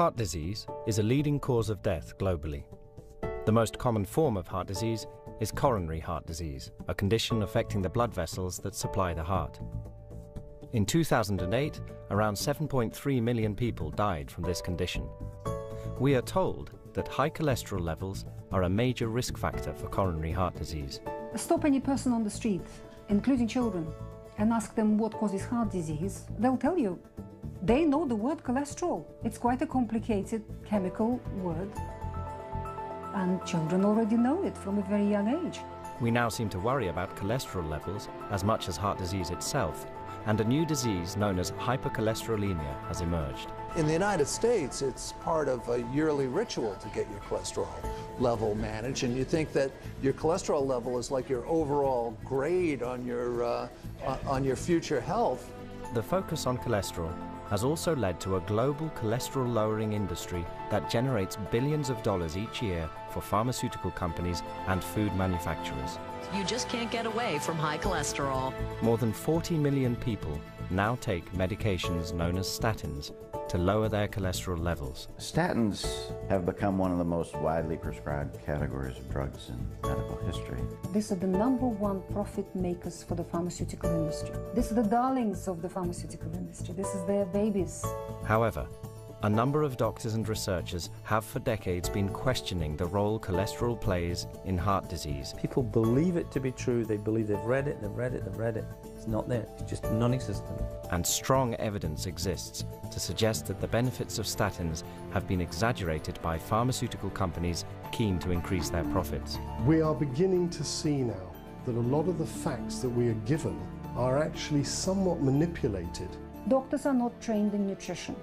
Heart disease is a leading cause of death globally. The most common form of heart disease is coronary heart disease, a condition affecting the blood vessels that supply the heart. In 2008, around 7.3 million people died from this condition. We are told that high cholesterol levels are a major risk factor for coronary heart disease. Stop any person on the street, including children, and ask them what causes heart disease. They'll tell you. They know the word cholesterol. It's quite a complicated chemical word, and children already know it from a very young age. We now seem to worry about cholesterol levels as much as heart disease itself, and a new disease known as hypercholesterolemia has emerged. In the United States, it's part of a yearly ritual to get your cholesterol level managed, and you think that your cholesterol level is like your overall grade on your future health. The focus on cholesterol has also led to a global cholesterol-lowering industry that generates billions of dollars each year for pharmaceutical companies and food manufacturers. You just can't get away from high cholesterol. More than 40 million people now take medications known as statins to lower their cholesterol levels. Statins have become one of the most widely prescribed categories of drugs in medical history. These are the #1 profit makers for the pharmaceutical industry. These are the darlings of the pharmaceutical industry. This is their babies. However, a number of doctors and researchers have for decades been questioning the role cholesterol plays in heart disease. People believe it to be true. They believe they've read it, they've read it, they've read it. It's not there. It's just non-existent. And strong evidence exists to suggest that the benefits of statins have been exaggerated by pharmaceutical companies keen to increase their profits. We are beginning to see now that a lot of the facts that we are given are actually somewhat manipulated. Doctors are not trained in nutrition.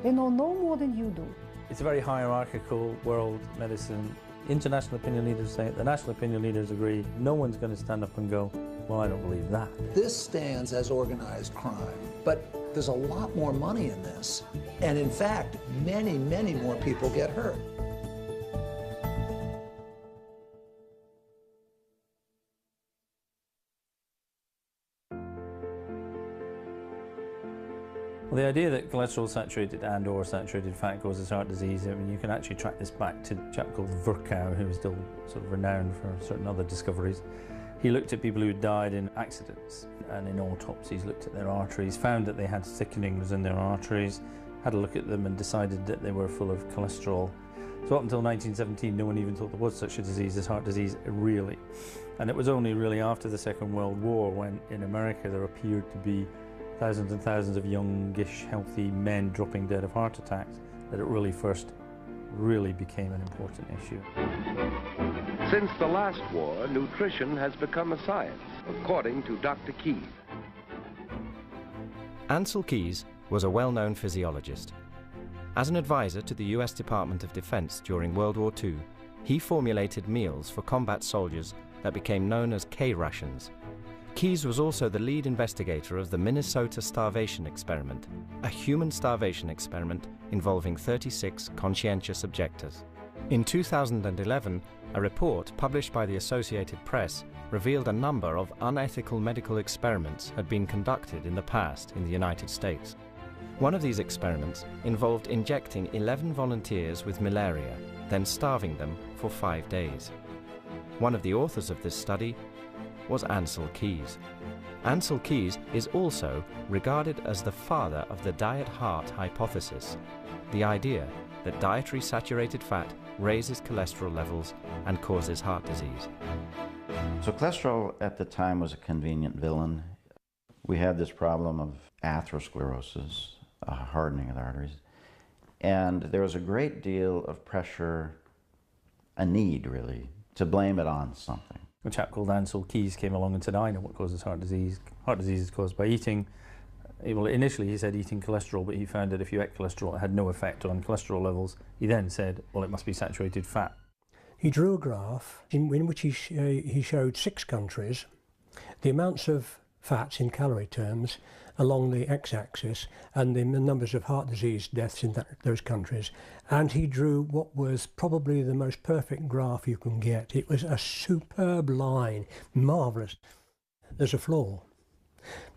They know no more than you do. It's a very hierarchical world, medicine. International opinion leaders say it, the national opinion leaders agree. No one's going to stand up and go, well, I don't believe that. This stands as organized crime, but there's a lot more money in this. And in fact, many, many more people get hurt. Well, the idea that cholesterol saturated and/or saturated fat causes heart disease, I mean, you can actually track this back to a chap called Virchow, who is still sort of renowned for certain other discoveries. He looked at people who died in accidents, and in autopsies looked at their arteries, found that they had thickenings in their arteries, had a look at them and decided that they were full of cholesterol. So up until 1917, no one even thought there was such a disease as heart disease, really. And it was only really after the Second World War when in America there appeared to be thousands and thousands of youngish, healthy men dropping dead of heart attacks that it really first became an important issue. Since the last war, nutrition has become a science, according to Dr. Keyes. Ancel Keys was a well-known physiologist. As an advisor to the US Department of Defense during World War II, he formulated meals for combat soldiers that became known as K-rations. Keys was also the lead investigator of the Minnesota starvation experiment, a human starvation experiment involving 36 conscientious objectors. In 2011, a report published by the Associated Press revealed a number of unethical medical experiments had been conducted in the past in the United States. One of these experiments involved injecting 11 volunteers with malaria, then starving them for 5 days. One of the authors of this study was Ancel Keys. Ancel Keys is also regarded as the father of the diet-heart hypothesis, the idea that dietary saturated fat raises cholesterol levels and causes heart disease. So cholesterol at the time was a convenient villain. We had this problem of atherosclerosis, a hardening of the arteries, and there was a great deal of pressure, a need really, to blame it on something. A chap called Ancel Keys came along and said, I know what causes heart disease. Heart disease is caused by eating. Well, initially he said eating cholesterol, but he found that if you ate cholesterol, it had no effect on cholesterol levels. He then said, well, it must be saturated fat. He drew a graph in which he showed 6 countries, the amounts of fats in calorie terms along the x-axis and the numbers of heart disease deaths in those countries, and he drew what was probably the most perfect graph you can get. It was a superb line, marvellous. There's a flaw.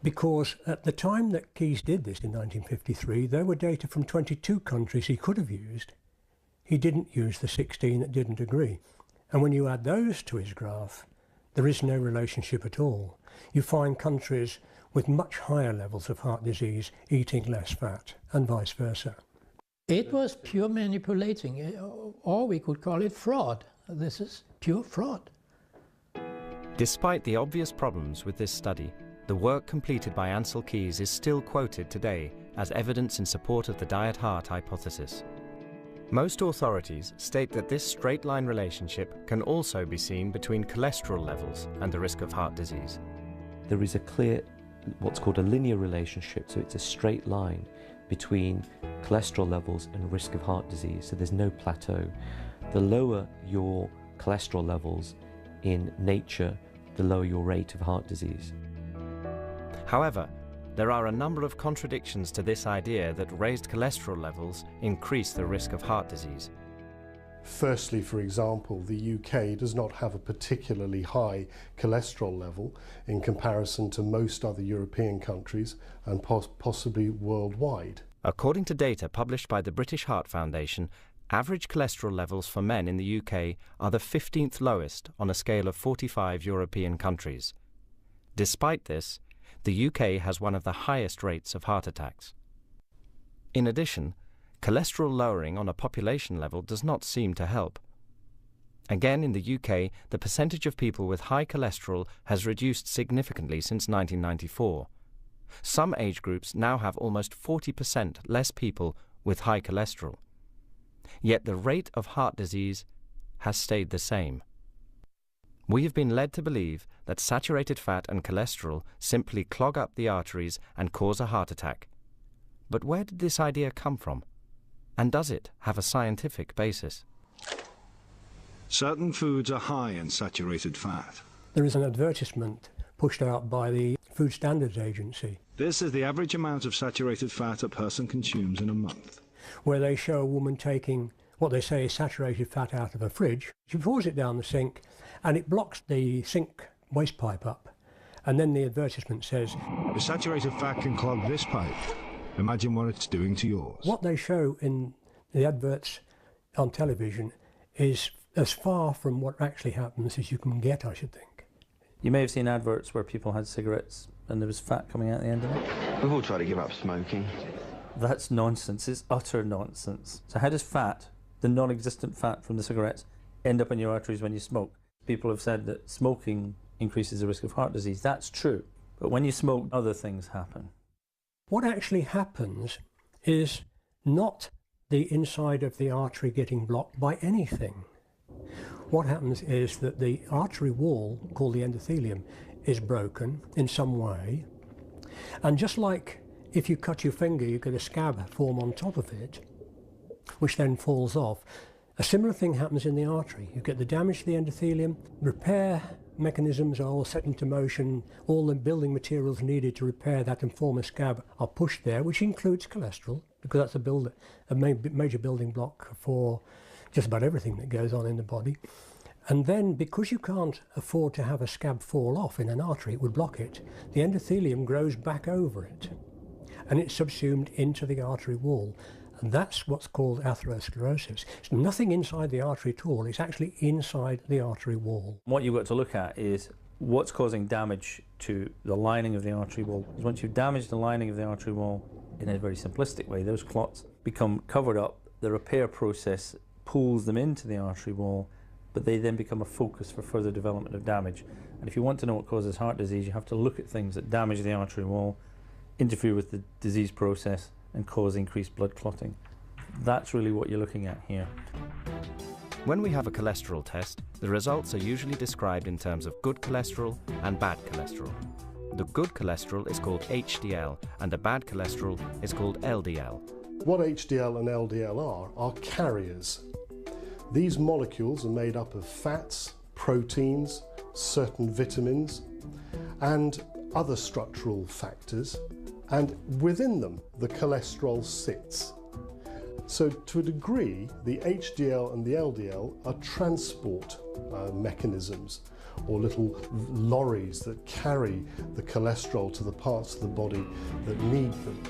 because at the time that Keyes did this in 1953, there were data from 22 countries he could have used. He didn't use the 16 that didn't agree. And when you add those to his graph, there is no relationship at all. You find countries with much higher levels of heart disease eating less fat, and vice versa. It was pure manipulating, or we could call it fraud. This is pure fraud. Despite the obvious problems with this study, the work completed by Ancel Keys is still quoted today as evidence in support of the diet-heart hypothesis. Most authorities state that this straight-line relationship can also be seen between cholesterol levels and the risk of heart disease. There is a clear, what's called a linear relationship, so it's a straight line between cholesterol levels and risk of heart disease, so there's no plateau. The lower your cholesterol levels in nature, the lower your rate of heart disease. However, there are a number of contradictions to this idea that raised cholesterol levels increase the risk of heart disease. Firstly, for example, the UK does not have a particularly high cholesterol level in comparison to most other European countries and possibly worldwide. According to data published by the British Heart Foundation, average cholesterol levels for men in the UK are the 15th lowest on a scale of 45 European countries. Despite this, the UK has one of the highest rates of heart attacks. In addition, cholesterol lowering on a population level does not seem to help. Again, in the UK, the percentage of people with high cholesterol has reduced significantly since 1994. Some age groups now have almost 40% less people with high cholesterol. Yet the rate of heart disease has stayed the same. We have been led to believe that saturated fat and cholesterol simply clog up the arteries and cause a heart attack. But where did this idea come from? And does it have a scientific basis? Certain foods are high in saturated fat. There is an advertisement pushed out by the Food Standards Agency. This is the average amount of saturated fat a person consumes in a month. Where they show a woman taking what they say is saturated fat out of a fridge. She pours it down the sink and it blocks the sink waste pipe up. And then the advertisement says, "The saturated fat can clog this pipe. Imagine what it's doing to yours." What they show in the adverts on television is as far from what actually happens as you can get, I should think. You may have seen adverts where people had cigarettes and there was fat coming out the end of it. We've all tried to give up smoking. That's nonsense. It's utter nonsense. So how does fat, the non-existent fat from the cigarettes, end up in your arteries when you smoke? People have said that smoking increases the risk of heart disease. That's true. But when you smoke, other things happen. What actually happens is not the inside of the artery getting blocked by anything. What happens is that the artery wall, called the endothelium, is broken in some way. And just like if you cut your finger, you get a scab form on top of it, which then falls off. A similar thing happens in the artery. You get the damage to the endothelium, repair mechanisms are all set into motion, all the building materials needed to repair that and form a scab are pushed there, which includes cholesterol, because that's a major building block for just about everything that goes on in the body. And then, because you can't afford to have a scab fall off in an artery, it would block it, the endothelium grows back over it, and it's subsumed into the artery wall. And that's what's called atherosclerosis. It's nothing inside the artery at all, it's actually inside the artery wall. What you've got to look at is what's causing damage to the lining of the artery wall. Because once you've damaged the lining of the artery wall, in a very simplistic way, those clots become covered up, the repair process pulls them into the artery wall, but they then become a focus for further development of damage. And if you want to know what causes heart disease, you have to look at things that damage the artery wall, interfere with the disease process, and cause increased blood clotting. That's really what you're looking at here. When we have a cholesterol test, the results are usually described in terms of good cholesterol and bad cholesterol. The good cholesterol is called HDL and the bad cholesterol is called LDL. What HDL and LDL are carriers. These molecules are made up of fats, proteins, certain vitamins, and other structural factors, and within them the cholesterol sits. So to a degree, the HDL and the LDL are transport mechanisms or little lorries that carry the cholesterol to the parts of the body that need them.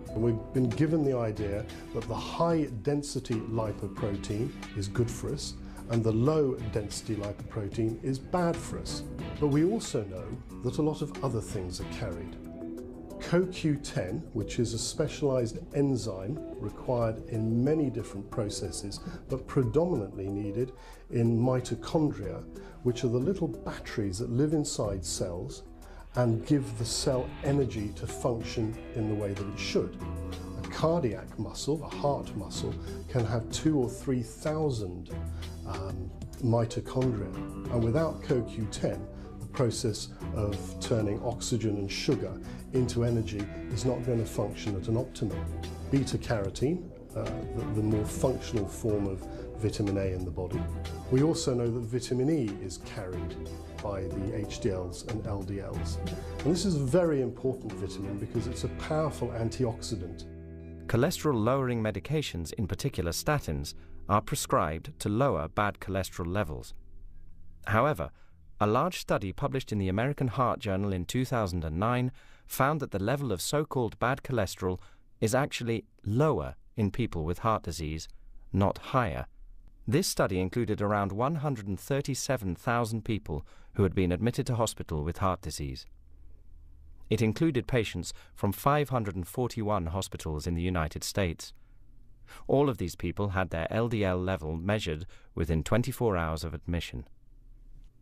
And we've been given the idea that the high density lipoprotein is good for us and the low density lipoprotein is bad for us. But we also know that a lot of other things are carried. CoQ10, which is a specialized enzyme required in many different processes, but predominantly needed in mitochondria, which are the little batteries that live inside cells and give the cell energy to function in the way that it should. A cardiac muscle, a heart muscle, can have 2,000 or 3,000 mitochondria, and without CoQ10, the process of turning oxygen and sugar into energy is not going to function at an optimum. Beta-carotene, the more functional form of vitamin A in the body. We also know that vitamin E is carried by the HDLs and LDLs. And this is a very important vitamin because it's a powerful antioxidant. Cholesterol-lowering medications, in particular statins, are prescribed to lower bad cholesterol levels. However, a large study published in the American Heart Journal in 2009 found that the level of so-called bad cholesterol is actually lower in people with heart disease, not higher. This study included around 137,000 people who had been admitted to hospital with heart disease. It included patients from 541 hospitals in the United States. All of these people had their LDL level measured within 24 hours of admission.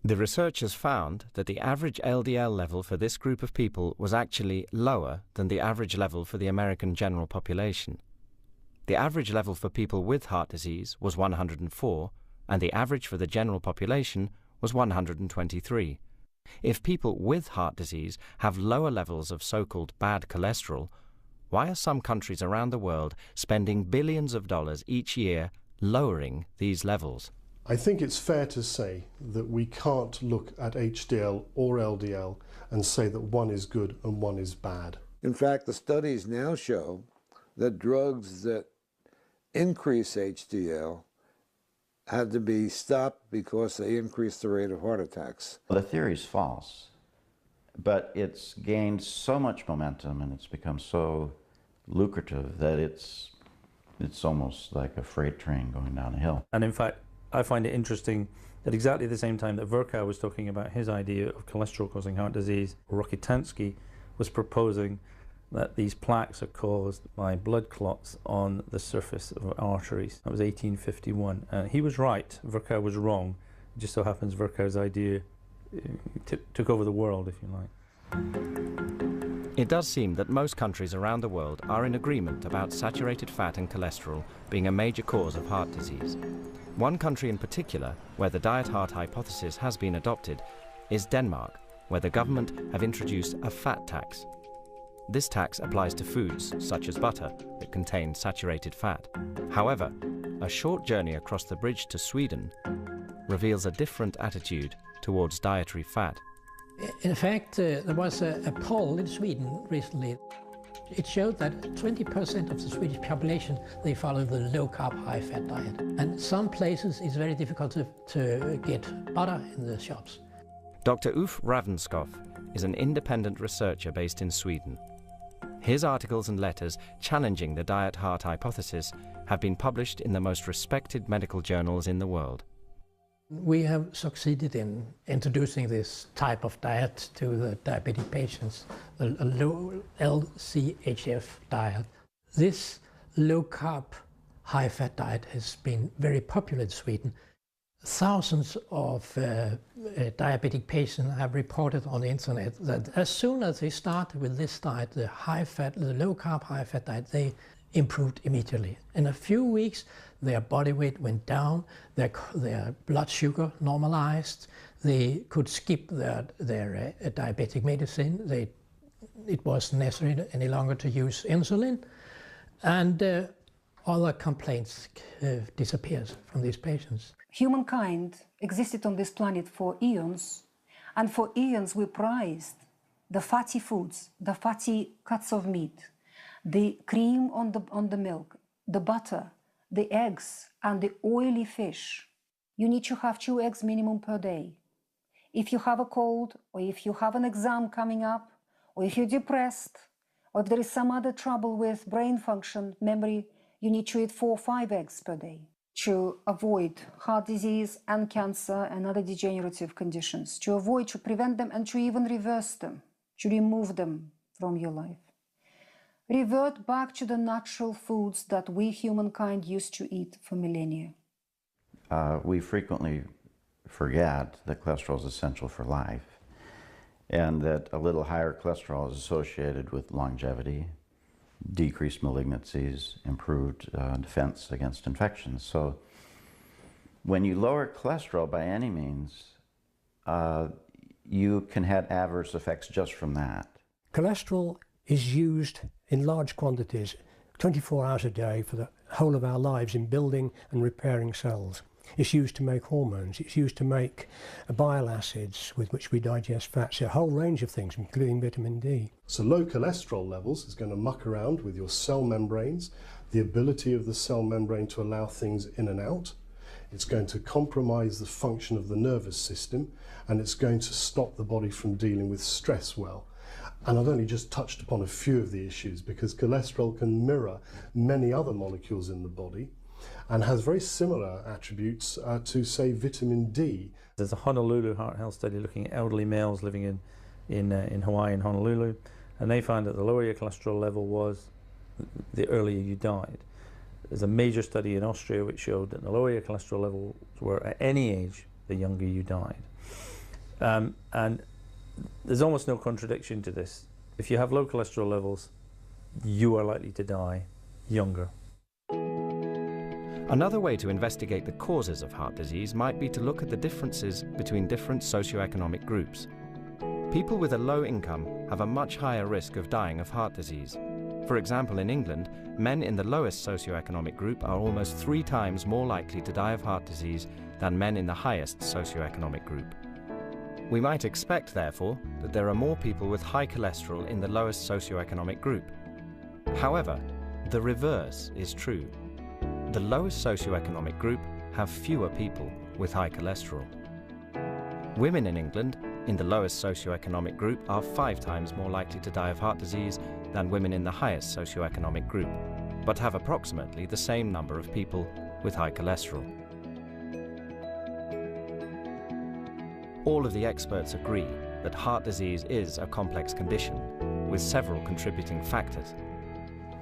The researchers found that the average LDL level for this group of people was actually lower than the average level for the American general population. The average level for people with heart disease was 104, and the average for the general population was 123. If people with heart disease have lower levels of so-called bad cholesterol, why are some countries around the world spending billions of dollars each year lowering these levels? I think it's fair to say that we can't look at HDL or LDL and say that one is good and one is bad. In fact, the studies now show that drugs that increase HDL had to be stopped because they increase the rate of heart attacks. The theory is false, but it's gained so much momentum and it's become so lucrative that it's almost like a freight train going down a hill. And in fact, I find it interesting that exactly at the same time that Virchow was talking about his idea of cholesterol causing heart disease, Rokitansky was proposing that these plaques are caused by blood clots on the surface of arteries. That was 1851. He was right, Virchow was wrong. It just so happens Virchow's idea took over the world, if you like. It does seem that most countries around the world are in agreement about saturated fat and cholesterol being a major cause of heart disease. One country in particular, where the diet-heart hypothesis has been adopted, is Denmark, where the government have introduced a fat tax. This tax applies to foods, such as butter, that contain saturated fat. However, a short journey across the bridge to Sweden reveals a different attitude towards dietary fat. In fact, there was a poll in Sweden recently. It showed that 20% of the Swedish population, they follow the low-carb, high-fat diet. And some places it's very difficult to get butter in the shops. Dr. Uffe Ravnskov is an independent researcher based in Sweden. His articles and letters challenging the diet-heart hypothesis have been published in the most respected medical journals in the world. We have succeeded in introducing this type of diet to the diabetic patients, a low LCHF diet. This low-carb, high-fat diet has been very popular in Sweden. Thousands of diabetic patients have reported on the internet that as soon as they started with this diet, the low-carb, high-fat diet, they improved immediately. In a few weeks, their body weight went down, their blood sugar normalized, they could skip their diabetic medicine, it wasn't necessary any longer to use insulin, and other complaints disappears from these patients. Humankind existed on this planet for eons, and for eons we prized the fatty foods, the fatty cuts of meat, the cream on the milk, the butter, the eggs, and the oily fish. You need to have 2 eggs minimum per day. if you have a cold, or if you have an exam coming up, or if you're depressed, or if there is some other trouble with brain function, memory, you need to eat 4 or 5 eggs per day to avoid heart disease and cancer and other degenerative conditions, to prevent them and to even reverse them, to remove them from your life. Revert back to the natural foods that we humankind used to eat for millennia. We frequently forget that cholesterol is essential for life, and that a little higher cholesterol is associated with longevity, decreased malignancies, improved defense against infections. So when you lower cholesterol by any means, you can have adverse effects just from that. Cholesterol is used in large quantities 24 hours a day for the whole of our lives in building and repairing cells. It's used to make hormones, it's used to make bile acids with which we digest fats, a whole range of things, including vitamin D. So low cholesterol levels is going to muck around with your cell membranes, the ability of the cell membrane to allow things in and out. It's going to compromise the function of the nervous system, and it's going to stop the body from dealing with stress well. And I've only just touched upon a few of the issues, because cholesterol can mirror many other molecules in the body and has very similar attributes to, say, vitamin D. There's a Honolulu Heart Health study looking at elderly males living in Hawaii and Honolulu, and they found that the lower your cholesterol level was, the earlier you died. There's a major study in Austria which showed that the lower your cholesterol levels were at any age, the younger you died. And there's almost no contradiction to this. If you have low cholesterol levels, you are likely to die younger. Another way to investigate the causes of heart disease might be to look at the differences between different socioeconomic groups. People with a low income have a much higher risk of dying of heart disease. For example, in England, men in the lowest socioeconomic group are almost 3 times more likely to die of heart disease than men in the highest socioeconomic group. We might expect, therefore, that there are more people with high cholesterol in the lowest socioeconomic group. However, the reverse is true. The lowest socioeconomic group have fewer people with high cholesterol. Women in England, in the lowest socioeconomic group, are 5 times more likely to die of heart disease than women in the highest socioeconomic group, but have approximately the same number of people with high cholesterol. All of the experts agree that heart disease is a complex condition with several contributing factors.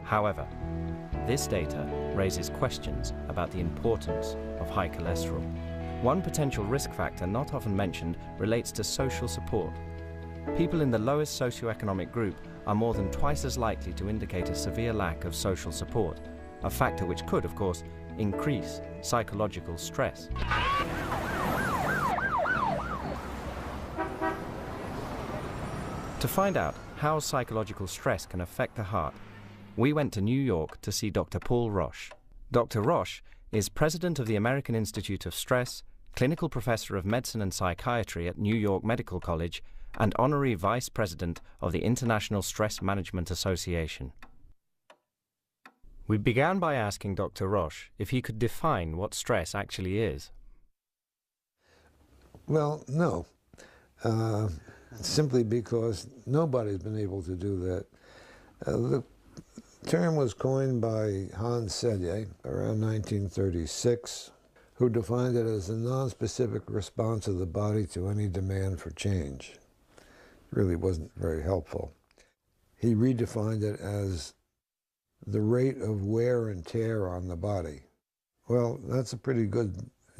However, this data raises questions about the importance of high cholesterol. One potential risk factor not often mentioned relates to social support. People in the lowest socioeconomic group are more than twice as likely to indicate a severe lack of social support, a factor which could, of course, increase psychological stress. To find out how psychological stress can affect the heart, we went to New York to see Dr. Paul Roche. Dr. Roche is president of the American Institute of Stress, clinical professor of medicine and psychiatry at New York Medical College, and honorary vice president of the International Stress Management Association. We began by asking Dr. Roche if he could define what stress actually is. Well, no. Simply because nobody's been able to do that. The term was coined by Hans Selye around 1936, who defined it as a non-specific response of the body to any demand for change. It really wasn't very helpful. He redefined it as the rate of wear and tear on the body. Well, that's a pretty good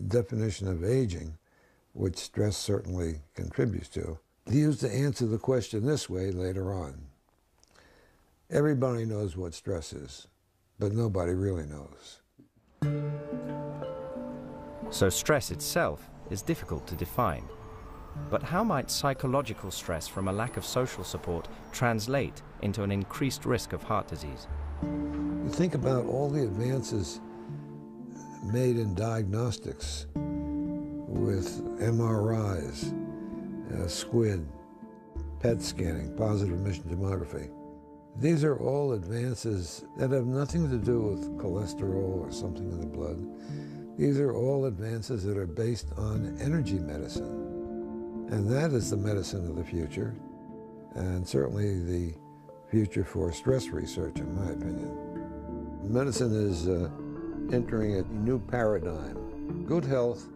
definition of aging, which stress certainly contributes to. He used to answer the question this way later on. Everybody knows what stress is, but nobody really knows. So stress itself is difficult to define. But how might psychological stress from a lack of social support translate into an increased risk of heart disease? You think about all the advances made in diagnostics with MRIs, SQUID, PET scanning, positive emission tomography. These are all advances that have nothing to do with cholesterol or something in the blood. These are all advances that are based on energy medicine. And that is the medicine of the future, and certainly the future for stress research, in my opinion. Medicine is entering a new paradigm. Good health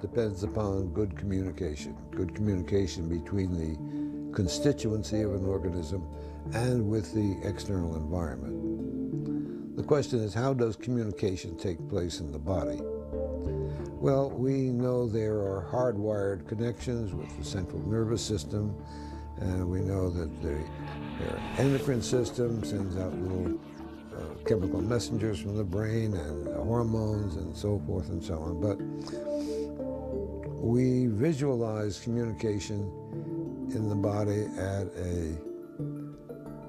depends upon good communication between the constituency of an organism and with the external environment. The question is, how does communication take place in the body? Well, we know there are hardwired connections with the central nervous system, and we know that the endocrine system sends out little chemical messengers from the brain and hormones and so forth and so on. But we visualize communication in the body at a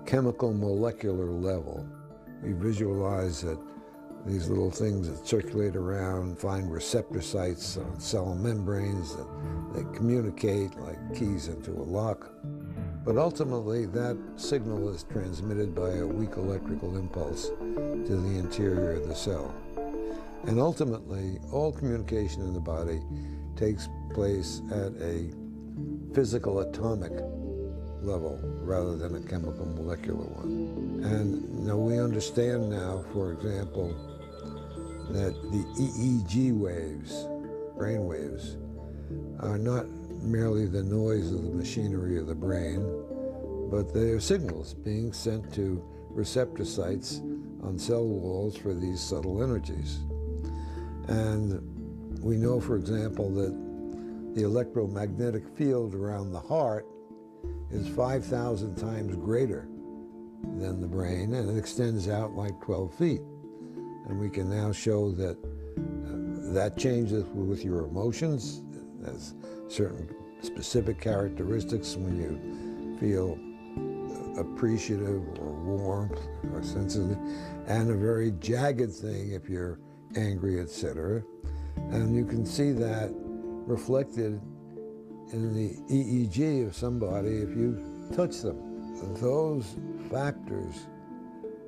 chemical molecular level. We visualize that these little things that circulate around find receptor sites on cell membranes, that they communicate like keys into a lock. But ultimately, that signal is transmitted by a weak electrical impulse to the interior of the cell. And ultimately, all communication in the body takes place at a physical atomic level rather than a chemical molecular one. And now we understand now, for example, that the EEG waves, brain waves, are not merely the noise of the machinery of the brain, but they are signals being sent to receptor sites on cell walls for these subtle energies. And we know, for example, that the electromagnetic field around the heart is 5,000 times greater than the brain, and it extends out like 12 feet. And we can now show that that changes with your emotions. There's certain specific characteristics when you feel appreciative or warmth or sensitive, and a very jagged thing if you're angry, etc. And you can see that reflected in the EEG of somebody if you touch them. Those factors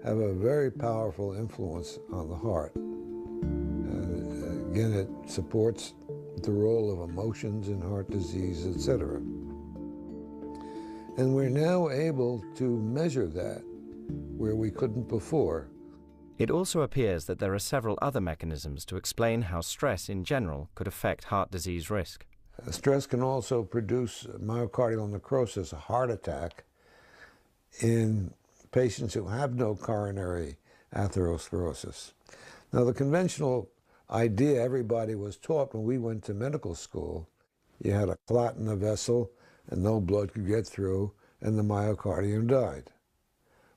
have a very powerful influence on the heart. And again, it supports the role of emotions in heart disease, etc. And we're now able to measure that where we couldn't before. It also appears that there are several other mechanisms to explain how stress in general could affect heart disease risk. Stress can also produce myocardial necrosis, a heart attack, in patients who have no coronary atherosclerosis. Now, the conventional idea everybody was taught when we went to medical school, you had a clot in the vessel and no blood could get through and the myocardium died.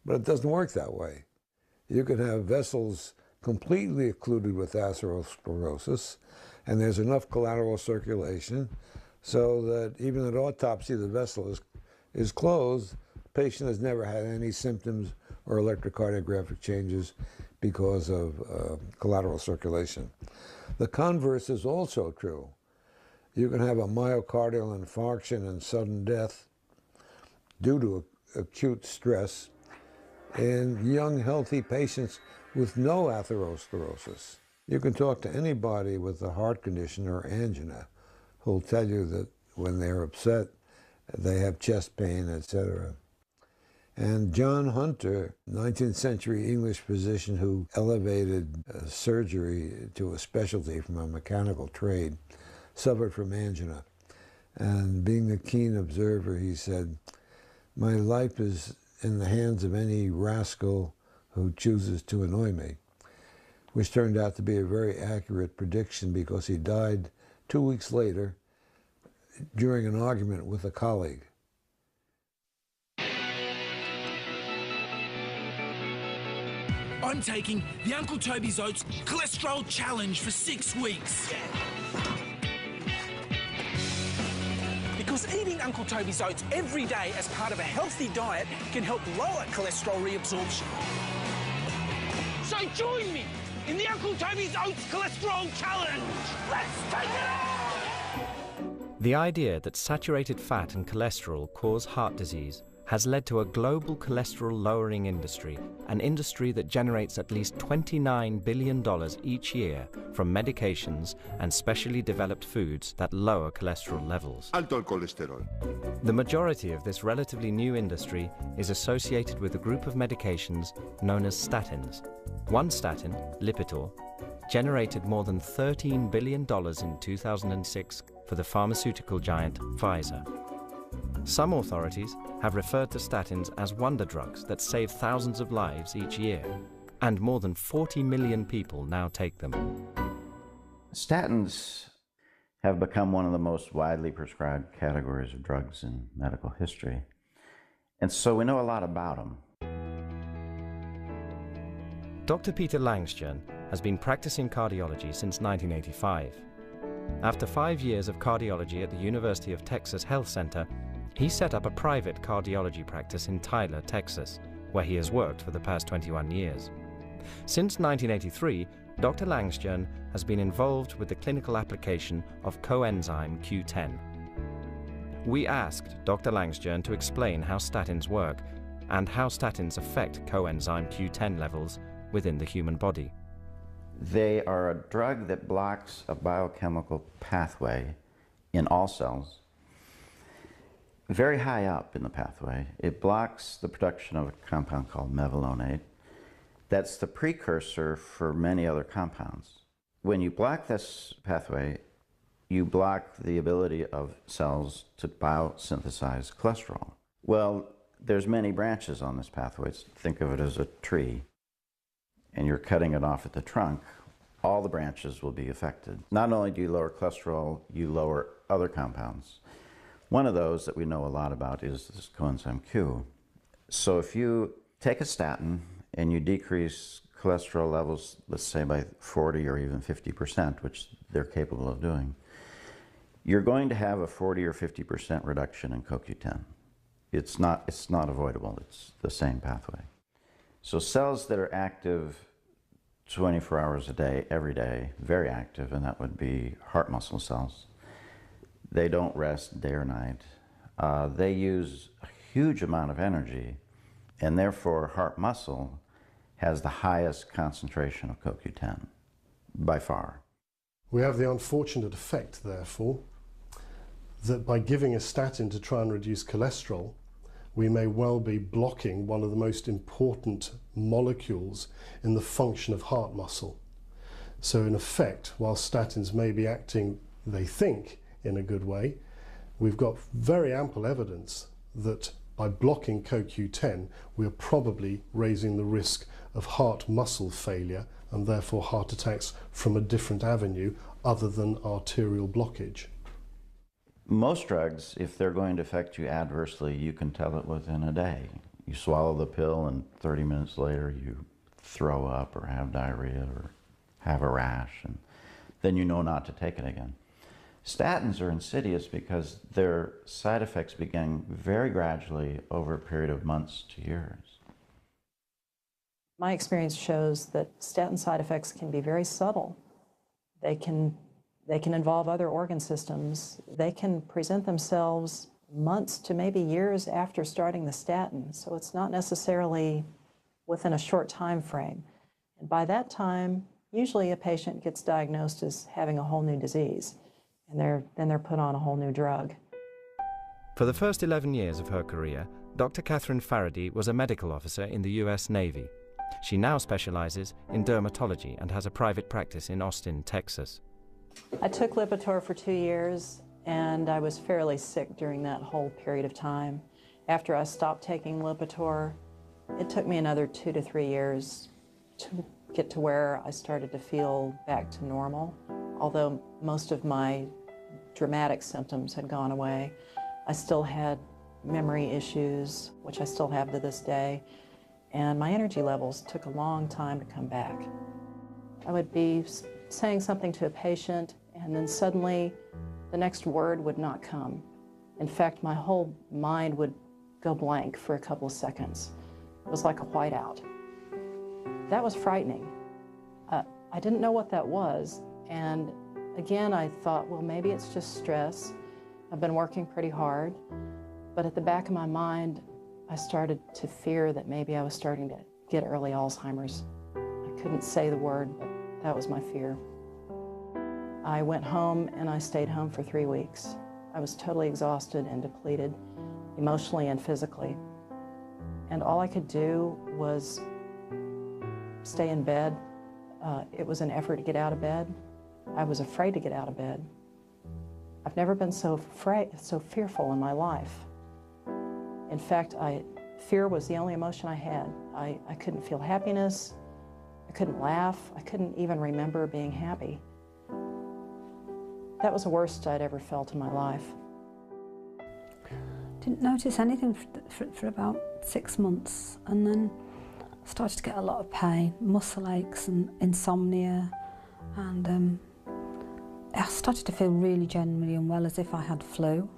But it doesn't work that way. You can have vessels completely occluded with atherosclerosis, and there's enough collateral circulation so that even at autopsy the vessel is closed. The patient has never had any symptoms or electrocardiographic changes because of collateral circulation. The converse is also true. You can have a myocardial infarction and sudden death due to acute stress in young, healthy patients with no atherosclerosis. You can talk to anybody with a heart condition or angina who'll tell you that when they're upset, they have chest pain, etc. And John Hunter, 19th century English physician who elevated surgery to a specialty from a mechanical trade, suffered from angina. And being a keen observer, he said, "My life is in the hands of any rascal who chooses to annoy me," which turned out to be a very accurate prediction because he died 2 weeks later during an argument with a colleague. I'm taking the Uncle Toby's Oats Cholesterol Challenge for 6 weeks. Because eating Uncle Toby's Oats every day as part of a healthy diet can help lower cholesterol reabsorption. So join me in the Uncle Toby's Oats Cholesterol Challenge. Let's take it on! The idea that saturated fat and cholesterol cause heart disease has led to a global cholesterol-lowering industry, an industry that generates at least $29 billion each year from medications and specially developed foods that lower cholesterol levels. Alto el colesterol. The majority of this relatively new industry is associated with a group of medications known as statins. One statin, Lipitor, generated more than $13 billion in 2006 for the pharmaceutical giant Pfizer. Some authorities have referred to statins as wonder drugs that save thousands of lives each year, and more than 40 million people now take them. Statins have become one of the most widely prescribed categories of drugs in medical history, and so we know a lot about them. Dr. Peter Langstjerne has been practicing cardiology since 1985. After 5 years of cardiology at the University of Texas Health Center, he set up a private cardiology practice in Tyler, Texas, where he has worked for the past 21 years. Since 1983, Dr. Langstjerne has been involved with the clinical application of coenzyme Q10. We asked Dr. Langstjerne to explain how statins work and how statins affect coenzyme Q10 levels within the human body. They are a drug that blocks a biochemical pathway in all cells. Very high up in the pathway, it blocks the production of a compound called mevalonate. That's the precursor for many other compounds. When you block this pathway, you block the ability of cells to biosynthesize cholesterol. Well, there's many branches on this pathway. Think of it as a tree, and you're cutting it off at the trunk. All the branches will be affected. Not only do you lower cholesterol, you lower other compounds. One of those that we know a lot about is this coenzyme Q. So if you take a statin and you decrease cholesterol levels, let's say by 40 or even 50%, which they're capable of doing, you're going to have a 40 or 50% reduction in CoQ10. It's not avoidable. It's the same pathway. So cells that are active 24 hours a day, every day, very active, and that would be heart muscle cells. They don't rest day or night. They use a huge amount of energy, and therefore heart muscle has the highest concentration of CoQ10, by far. We have the unfortunate effect, therefore, that by giving a statin to try and reduce cholesterol, we may well be blocking one of the most important molecules in the function of heart muscle. So in effect, while statins may be acting, they think, in a good way, we've got very ample evidence that by blocking CoQ10, we're probably raising the risk of heart muscle failure and therefore heart attacks from a different avenue other than arterial blockage. Most drugs, if they're going to affect you adversely, you can tell it within a day. You swallow the pill and 30 minutes later you throw up or have diarrhea or have a rash, and then you know not to take it again. Statins are insidious because their side effects begin very gradually over a period of months to years. My experience shows that statin side effects can be very subtle. They can involve other organ systems. They can present themselves months to maybe years after starting the statin, so it's not necessarily within a short time frame. And by that time, usually a patient gets diagnosed as having a whole new disease, and then they're put on a whole new drug. For the first 11 years of her career, Dr. Catherine Faraday was a medical officer in the US Navy. She now specializes in dermatology and has a private practice in Austin, Texas. I took Lipitor for 2 years, and I was fairly sick during that whole period of time. After I stopped taking Lipitor, it took me another 2 to 3 years to get to where I started to feel back to normal. Although most of my dramatic symptoms had gone away, I still had memory issues, which I still have to this day, and my energy levels took a long time to come back. I would be saying something to a patient, and then suddenly the next word would not come. In fact, my whole mind would go blank for a couple of seconds. It was like a whiteout. That was frightening. I didn't know what that was, and again I thought, well, maybe it's just stress. I've been working pretty hard, but at the back of my mind I started to fear that maybe I was starting to get early Alzheimer's. I couldn't say the word, but that was my fear. I went home and I stayed home for 3 weeks. I was totally exhausted and depleted, emotionally and physically. And all I could do was stay in bed. It was an effort to get out of bed. I was afraid to get out of bed. I've never been so fearful in my life. In fact, fear was the only emotion I had. I couldn't feel happiness. I couldn't laugh. I couldn't even remember being happy. That was the worst I'd ever felt in my life. Didn't notice anything for about 6 months, and then started to get a lot of pain, muscle aches and insomnia, and I started to feel really genuinely unwell, as if I had flu.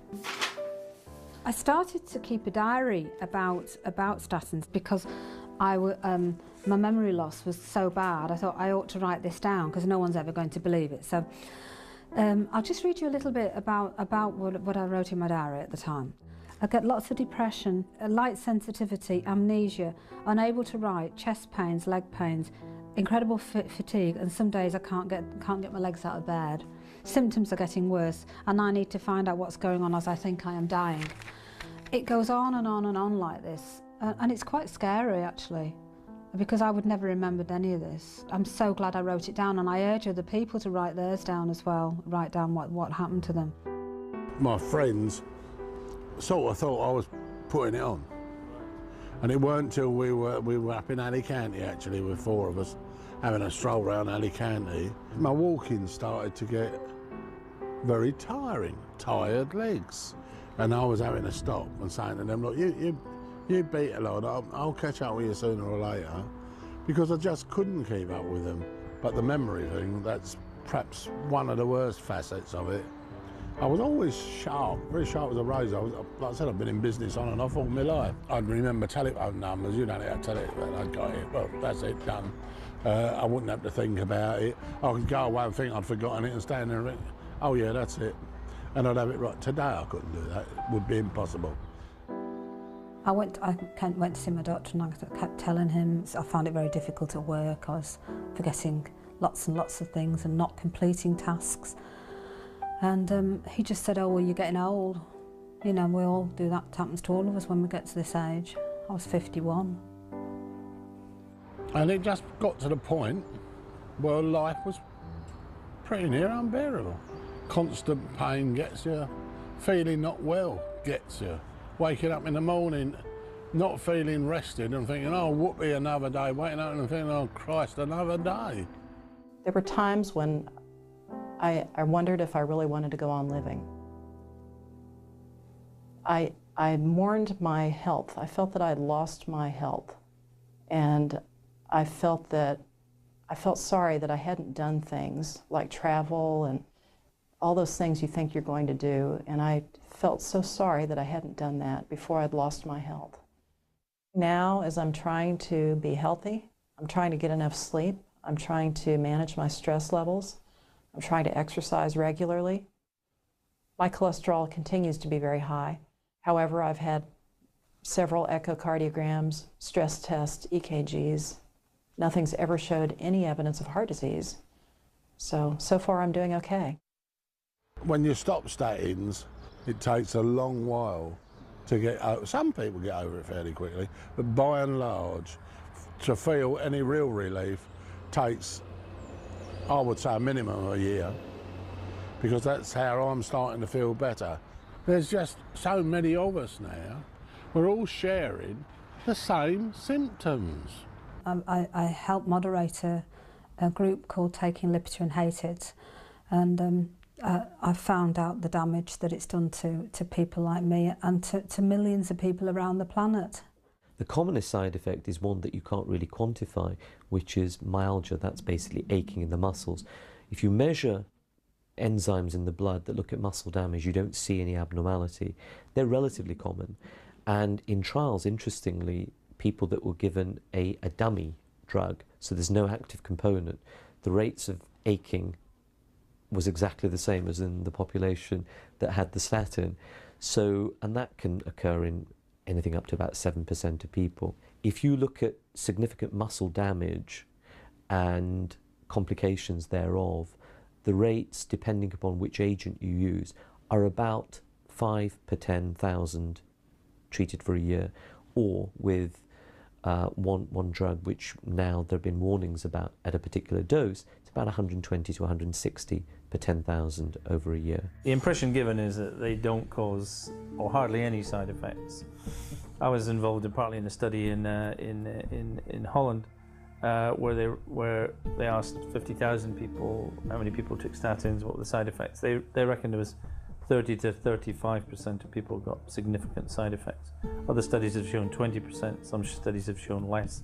I started to keep a diary about statins because my memory loss was so bad. I thought I ought to write this down because no one's ever going to believe it. So I'll just read you a little bit about what I wrote in my diary at the time. I get lots of depression, light sensitivity, amnesia, unable to write, chest pains, leg pains, incredible fatigue, and some days I can't get my legs out of bed. Symptoms are getting worse, and I need to find out what's going on, as I think I am dying. It goes on and on and on like this, and it's quite scary actually, because I would never remembered any of this. I'm so glad I wrote it down, and I urge other people to write theirs down as well, write down what happened to them. My friends sort of thought I was putting it on, and it weren't until we were up in Alicante actually with 4 of us having a stroll around Alicante. My walking started to get very tiring, tired legs, and I was having to stop and saying to them, look, you beat a lot, I'll catch up with you sooner or later, because I just couldn't keep up with them. But the memory thing, that's perhaps one of the worst facets of it. I was always sharp, very sharp as a razor. Like I said, I've been in business on and off all my life. I'd remember telephone numbers, you don't have to tell it, but I'd got it, well, that's it, done. I wouldn't have to think about it. I could go away and think I'd forgotten it and stand there and think, oh yeah, that's it. And I'd have it right. Today I couldn't do that, it would be impossible. I went to see my doctor, and I kept telling him I found it very difficult at work. I was forgetting lots and lots of things and not completing tasks. And he just said, oh, well, you're getting old. You know, we all do that. It happens to all of us when we get to this age. I was 51. And it just got to the point where life was pretty near unbearable. Constant pain gets you, feeling not well gets you. Waking up in the morning, not feeling rested and thinking, oh, whoopee, another day. Waking up and thinking, oh, Christ, another day. There were times when I wondered if I really wanted to go on living. I mourned my health. I felt that I had lost my health. And I felt sorry that I hadn't done things like travel and all those things you think you're going to do. And I felt so sorry that I hadn't done that before I'd lost my health. Now, as I'm trying to be healthy, I'm trying to get enough sleep, I'm trying to manage my stress levels, I'm trying to exercise regularly. My cholesterol continues to be very high. However, I've had several echocardiograms, stress tests, EKGs. Nothing's ever showed any evidence of heart disease. So far I'm doing okay. When you stop statins, it takes a long while to get over. Some people get over it fairly quickly, but by and large, to feel any real relief takes, I would say, a minimum of a year, because that's how I'm starting to feel better. There's just so many of us now. We're all sharing the same symptoms. I helped moderate a group called Taking Lipitor and Hate It, and I found out the damage that it's done to people like me and to millions of people around the planet. The commonest side effect is one that you can't really quantify, which is myalgia. That's basically aching in the muscles. If you measure enzymes in the blood that look at muscle damage, you don't see any abnormality. They're relatively common. And in trials, interestingly, people that were given a dummy drug, so there's no active component, the rates of aching was exactly the same as in the population that had the statin. So, and that can occur in anything up to about 7% of people. If you look at significant muscle damage and complications thereof, the rates, depending upon which agent you use, are about 5 per 10,000 treated for a year, or with one drug which now there have been warnings about at a particular dose, it's about 120 to 160 per 10,000 over a year. The impression given is that they don't cause or hardly any side effects. I was involved partly in a study in Holland where they asked 50,000 people how many people took statins, what were the side effects. They reckoned there was 30 to 35% of people got significant side effects. Other studies have shown 20%, some studies have shown less.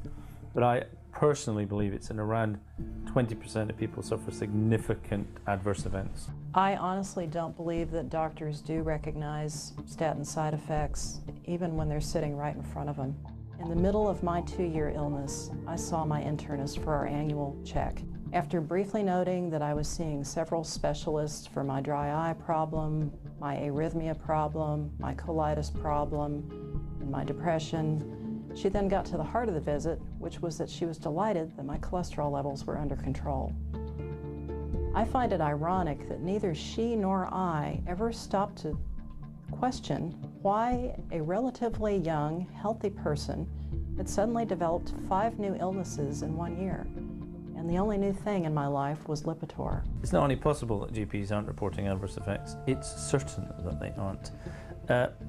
But I personally believe it's in around 20% of people suffer significant adverse events. I honestly don't believe that doctors do recognize statin side effects, even when they're sitting right in front of them. In the middle of my 2-year illness, I saw my internist for our annual check. After briefly noting that I was seeing several specialists for my dry eye problem, my arrhythmia problem, my colitis problem, and my depression, she then got to the heart of the visit, which was that she was delighted that my cholesterol levels were under control. I find it ironic that neither she nor I ever stopped to question why a relatively young, healthy person had suddenly developed 5 new illnesses in 1 year. And the only new thing in my life was Lipitor. It's not only possible that GPs aren't reporting adverse effects, it's certain that they aren't.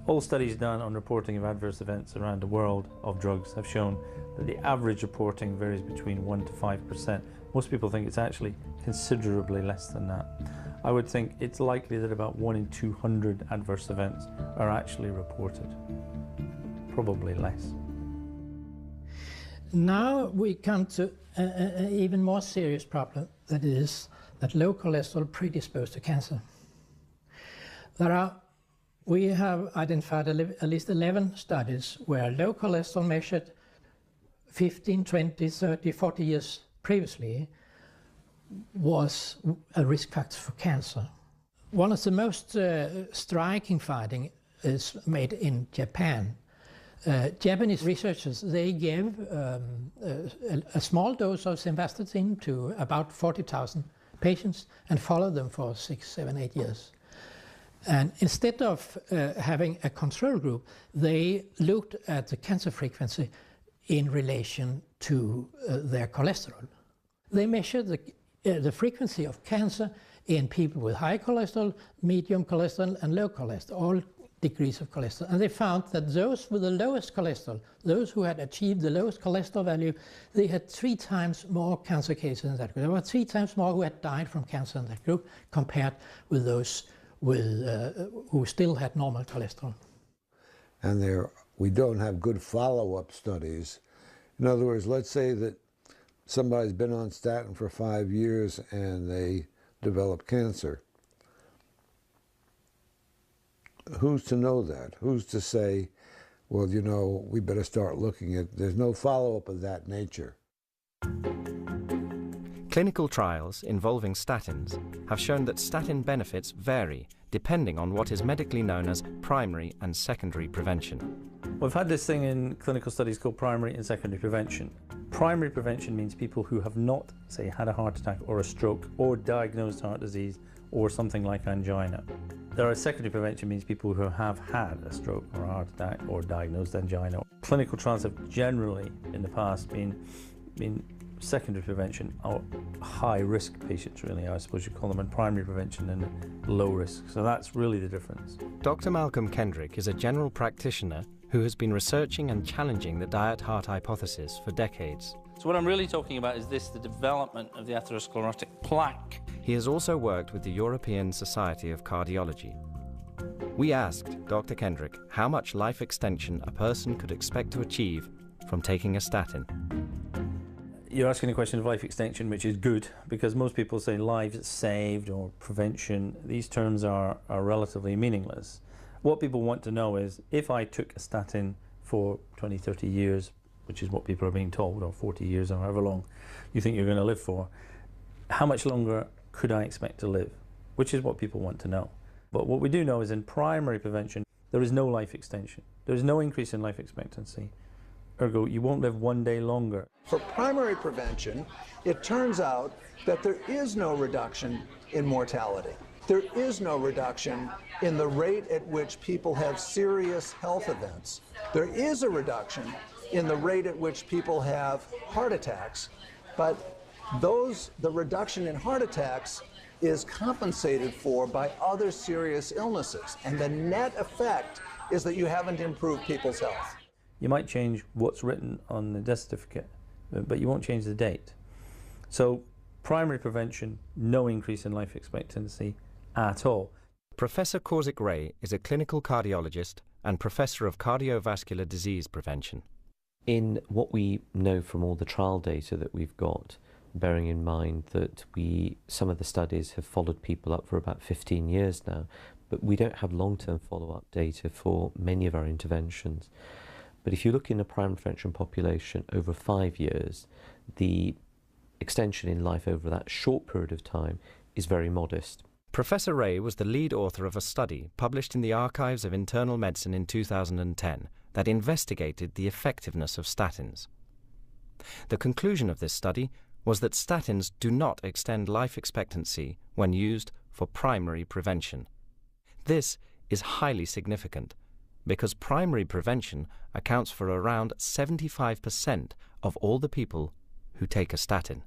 All studies done on reporting of adverse events around the world of drugs have shown that the average reporting varies between 1 to 5%. Most people think it's actually considerably less than that. I would think it's likely that about 1 in 200 adverse events are actually reported. Probably less. Now we come to an even more serious problem, that is that low cholesterol predisposed to cancer. We have identified at least 11 studies where low cholesterol measured 15, 20, 30, 40 years previously was a risk factor for cancer. One of the most striking findings is made in Japan. Japanese researchers, they gave a small dose of simvastatin to about 40,000 patients and followed them for 6, 7, 8 years. And instead of having a control group, they looked at the cancer frequency in relation to their cholesterol. They measured the frequency of cancer in people with high cholesterol, medium cholesterol, and low cholesterol, all degrees of cholesterol. And they found that those with the lowest cholesterol, those who had achieved the lowest cholesterol value, they had 3 times more cancer cases in that group. There were 3 times more who had died from cancer in that group compared with those who still had normal cholesterol. And we don't have good follow-up studies. In other words, let's say that somebody's been on statin for 5 years and they develop cancer. Who's to know that? Who's to say, well, you know, we better start looking at, there's no follow-up of that nature. Clinical trials involving statins have shown that statin benefits vary depending on what is medically known as primary and secondary prevention. We've had this thing in clinical studies called primary and secondary prevention. Primary prevention means people who have not, say, had a heart attack or a stroke or diagnosed heart disease or something like angina. There are secondary prevention means people who have had a stroke or a heart attack or diagnosed angina. Clinical trials have generally in the past been secondary prevention or high-risk patients, really, I suppose you call them, and primary prevention and low risk. So that's really the difference. Dr. Malcolm Kendrick is a general practitioner who has been researching and challenging the diet-heart hypothesis for decades. So what I'm really talking about is the development of the atherosclerotic plaque. He has also worked with the European Society of Cardiology. We asked Dr. Kendrick how much life extension a person could expect to achieve from taking a statin. You're asking a question of life extension, which is good, because most people say lives saved or prevention. These terms are relatively meaningless. What people want to know is, if I took a statin for 20, 30 years, which is what people are being told, or 40 years or however long you think you're going to live for, how much longer could I expect to live? Which is what people want to know. But what we do know is in primary prevention, there is no life extension. There's no increase in life expectancy. Ergo, you won't live one day longer. For primary prevention, it turns out that there is no reduction in mortality. There is no reduction in the rate at which people have serious health events. There is a reduction in the rate at which people have heart attacks, but the reduction in heart attacks is compensated for by other serious illnesses. And the net effect is that you haven't improved people's health. You might change what's written on the death certificate, but you won't change the date. So primary prevention, no increase in life expectancy at all. Professor Kauzik Ray is a clinical cardiologist and professor of cardiovascular disease prevention. In what we know from all the trial data that we've got, bearing in mind that some of the studies have followed people up for about 15 years now, but we don't have long-term follow-up data for many of our interventions. But if you look in a primary prevention population over 5 years, the extension in life over that short period of time is very modest. Professor Ray was the lead author of a study published in the Archives of Internal Medicine in 2010 that investigated the effectiveness of statins. The conclusion of this study was that statins do not extend life expectancy when used for primary prevention. This is highly significant because primary prevention accounts for around 75% of all the people who take a statin.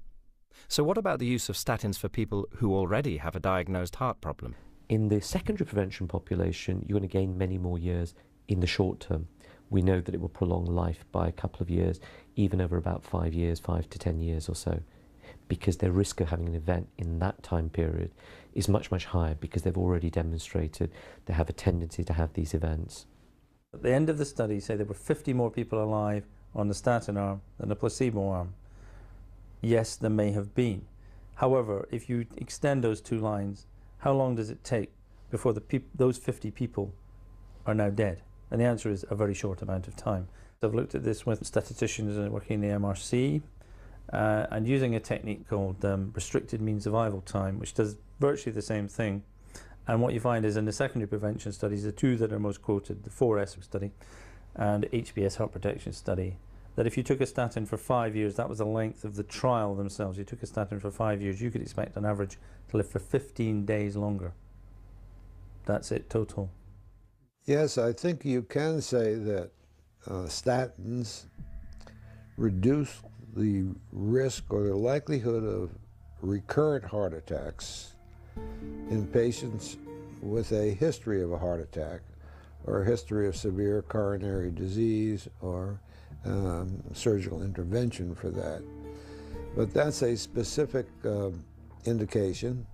So what about the use of statins for people who already have a diagnosed heart problem? In the secondary prevention population, you're going to gain many more years in the short term. We know that it will prolong life by a couple of years, even over about 5 years, 5 to 10 years or so, because their risk of having an event in that time period is much, much higher because they've already demonstrated they have a tendency to have these events. At the end of the study, say there were 50 more people alive on the statin arm than the placebo arm. Yes, there may have been. However, if you extend those two lines, how long does it take before those 50 people are now dead? And the answer is a very short amount of time. So I've looked at this with statisticians working in the MRC and using a technique called restricted mean survival time, which does virtually the same thing. And what you find is in the secondary prevention studies, the two that are most quoted, the 4S study and HBS heart protection study, that if you took a statin for 5 years, that was the length of the trial themselves. You took a statin for 5 years, you could expect on average to live for 15 days longer. That's it, total. Yes, I think you can say that statins reduce the risk or the likelihood of recurrent heart attacks in patients with a history of a heart attack or a history of severe coronary disease or surgical intervention for that. But that's a specific indication.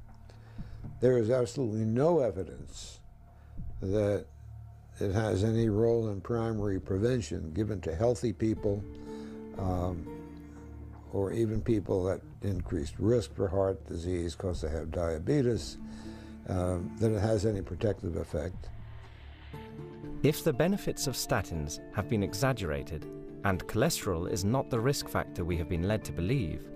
There is absolutely no evidence that it has any role in primary prevention given to healthy people or even people at increased risk for heart disease because they have diabetes, that it has any protective effect. If the benefits of statins have been exaggerated and cholesterol is not the risk factor we have been led to believe,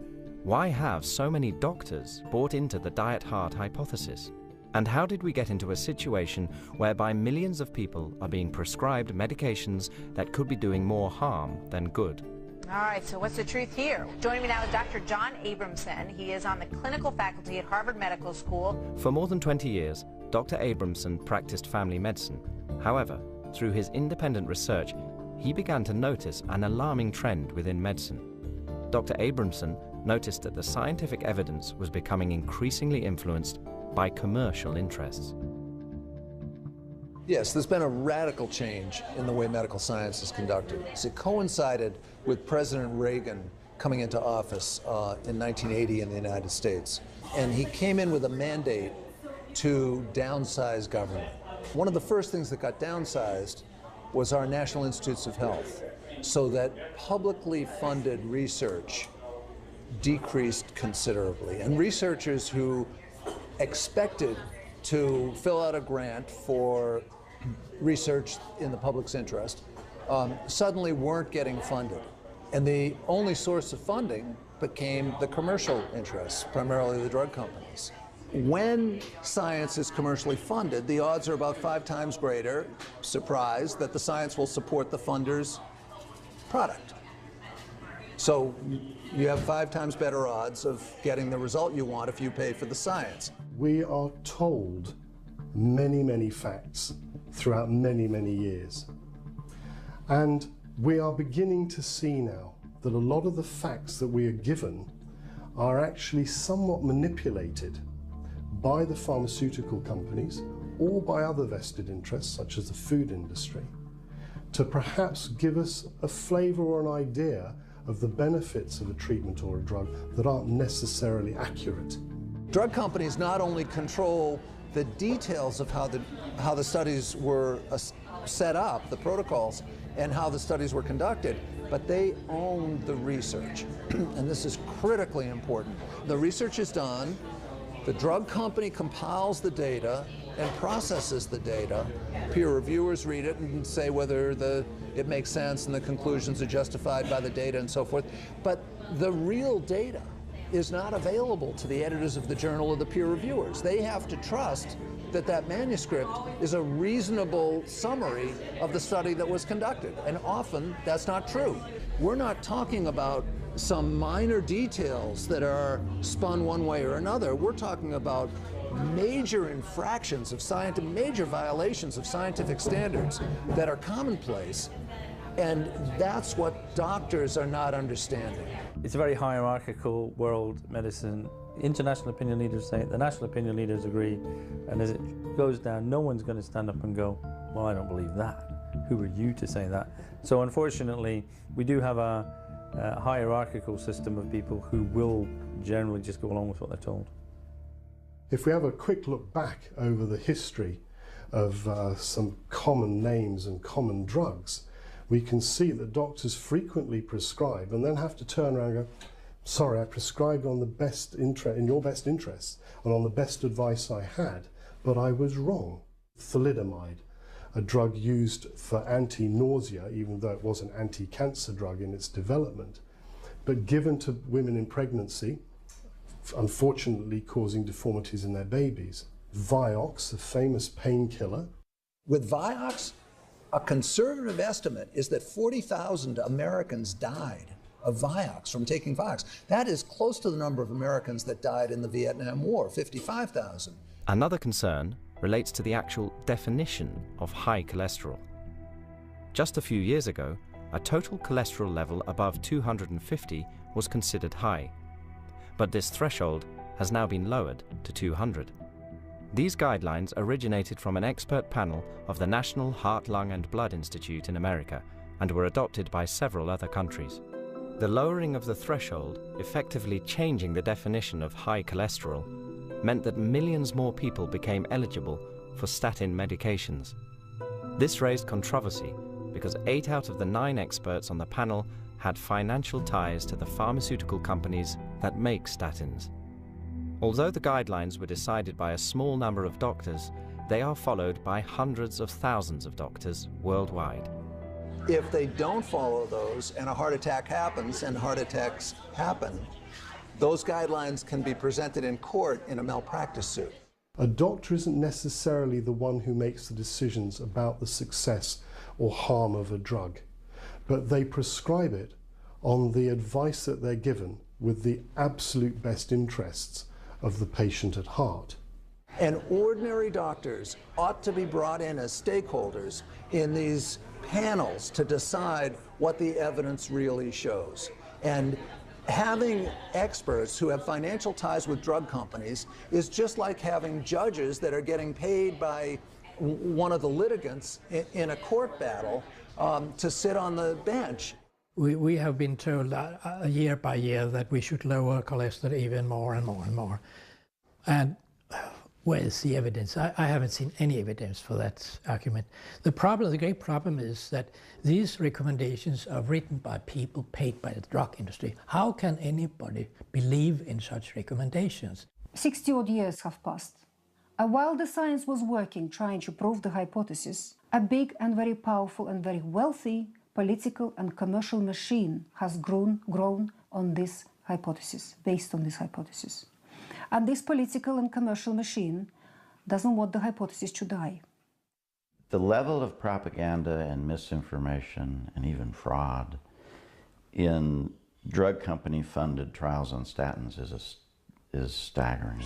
why have so many doctors bought into the diet heart hypothesis? And how did we get into a situation whereby millions of people are being prescribed medications that could be doing more harm than good? All right, so what's the truth here? Joining me now is Dr. John Abramson. He is on the clinical faculty at Harvard Medical School. For more than 20 years, Dr. Abramson practiced family medicine. However, through his independent research, he began to notice an alarming trend within medicine. Dr. Abramson noticed that the scientific evidence was becoming increasingly influenced by commercial interests. Yes, there's been a radical change in the way medical science is conducted. It coincided with President Reagan coming into office in 1980 in the United States. And he came in with a mandate to downsize government. One of the first things that got downsized was our National Institutes of Health, so that publicly funded research decreased considerably. And researchers who expected to fill out a grant for research in the public's interest suddenly weren't getting funded. And the only source of funding became the commercial interests, primarily the drug companies. When science is commercially funded, the odds are about 5 times greater, surprise, that the science will support the funder's product. So you have 5 times better odds of getting the result you want if you pay for the science. We are told many, many facts throughout many, many years. And we are beginning to see now that a lot of the facts that we are given are actually somewhat manipulated by the pharmaceutical companies or by other vested interests, such as the food industry, to perhaps give us a flavour or an idea of the benefits of a treatment or a drug that aren't necessarily accurate. Drug companies not only control the details of how the studies were set up, the protocols, and how the studies were conducted, but they own the research. And this is critically important. The research is done, the drug company compiles the data and processes the data. Peer reviewers read it and say whether it makes sense and the conclusions are justified by the data and so forth. But the real data is not available to the editors of the journal or the peer reviewers. They have to trust that that manuscript is a reasonable summary of the study that was conducted. And often that's not true. We're not talking about some minor details that are spun one way or another. We're talking about major infractions of major violations of scientific standards that are commonplace. And that's what doctors are not understanding. It's a very hierarchical world, medicine. International opinion leaders say it, the national opinion leaders agree, and as it goes down, no one's going to stand up and go, well, I don't believe that. Who are you to say that? So unfortunately, we do have a hierarchical system of people who will generally just go along with what they're told. If we have a quick look back over the history of some common names and common drugs, we can see that doctors frequently prescribe and then have to turn around and go, sorry, I prescribed on the best interest, in your best interests and on the best advice I had, but I was wrong. Thalidomide, a drug used for anti-nausea, even though it was an anti-cancer drug in its development, but given to women in pregnancy, unfortunately causing deformities in their babies. Vioxx, a famous painkiller. With Vioxx, a conservative estimate is that 40,000 Americans died of Vioxx, from taking Vioxx. That is close to the number of Americans that died in the Vietnam War, 55,000. Another concern relates to the actual definition of high cholesterol. Just a few years ago, a total cholesterol level above 250 was considered high. But this threshold has now been lowered to 200. These guidelines originated from an expert panel of the National Heart, Lung and Blood Institute in America and were adopted by several other countries. The lowering of the threshold, effectively changing the definition of high cholesterol, meant that millions more people became eligible for statin medications. This raised controversy because 8 out of the 9 experts on the panel had financial ties to the pharmaceutical companies that make statins. Although the guidelines were decided by a small number of doctors, they are followed by hundreds of thousands of doctors worldwide. If they don't follow those and a heart attack happens, and heart attacks happen, those guidelines can be presented in court in a malpractice suit. A doctor isn't necessarily the one who makes the decisions about the success or harm of a drug, but they prescribe it on the advice that they're given with the absolute best interests of the patient at heart. And ordinary doctors ought to be brought in as stakeholders in these panels to decide what the evidence really shows. And having experts who have financial ties with drug companies is just like having judges that are getting paid by one of the litigants in a court battle to sit on the bench. We have been told year by year that we should lower cholesterol even more and more and more. And where is the evidence? I haven't seen any evidence for that argument. The great problem is that these recommendations are written by people paid by the drug industry. How can anybody believe in such recommendations? 60-odd years have passed. And while the science was working, trying to prove the hypothesis, a big and very powerful and very wealthy political and commercial machine has grown on this hypothesis, based on this hypothesis. And this political and commercial machine doesn't want the hypothesis to die. The level of propaganda and misinformation and even fraud in drug company-funded trials on statins is staggering.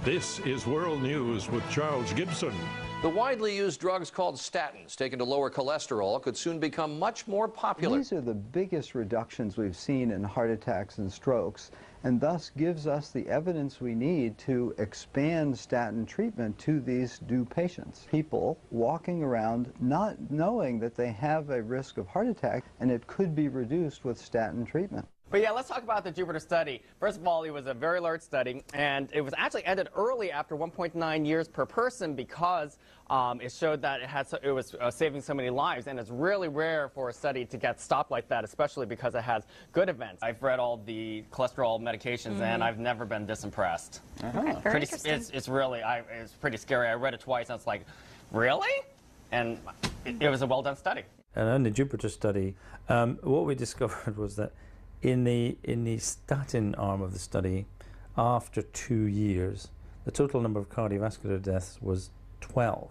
This is World News with Charles Gibson. The widely used drugs called statins, taken to lower cholesterol, could soon become much more popular. These are the biggest reductions we've seen in heart attacks and strokes, and thus gives us the evidence we need to expand statin treatment to these new patients. People walking around not knowing that they have a risk of heart attack, and it could be reduced with statin treatment. But yeah, let's talk about the Jupiter study. First of all, it was a very large study, and it was actually ended early after 1.9 years per person because it showed that it was saving so many lives, and it's really rare for a study to get stopped like that, especially because it has good events. I've read all the cholesterol medications, and I've never been this impressed. Okay, very interesting. It's really, it's pretty scary. I read it twice, and it's like, really? And it was a well-done study. And in the Jupiter study, what we discovered was that in the statin arm of the study, after 2 years, the total number of cardiovascular deaths was 12.